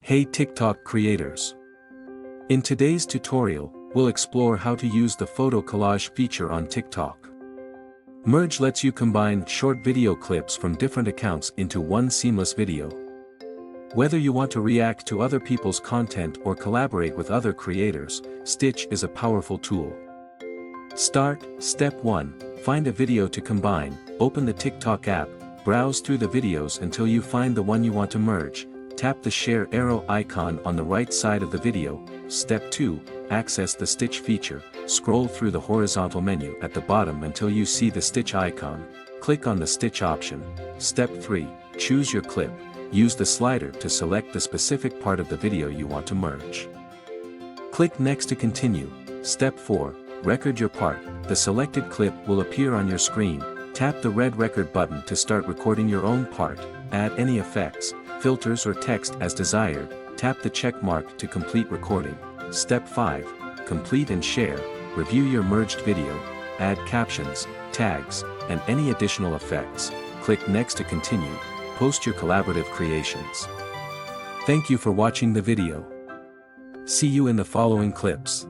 Hey TikTok creators! In today's tutorial, we'll explore how to use the photo collage feature on TikTok. Merge lets you combine short video clips from different accounts into one seamless video. Whether you want to react to other people's content or collaborate with other creators, Stitch is a powerful tool. Step 1. Find a video to combine. Open the TikTok app, browse through the videos until you find the one you want to merge. Tap the share arrow icon on the right side of the video. Step 2. Access the Stitch feature. Scroll through the horizontal menu at the bottom until you see the Stitch icon. Click on the Stitch option. Step 3. Choose your clip. Use the slider to select the specific part of the video you want to merge. Click Next to continue. Step 4. Record your part. The selected clip will appear on your screen. Tap the red record button to start recording your own part. Add any effects, filters or text as desired. Tap the check mark to complete recording. Step 5. Complete and share. Review your merged video. Add captions, tags, and any additional effects. Click Next to continue. Post your collaborative creations. Thank you for watching the video. See you in the following clips.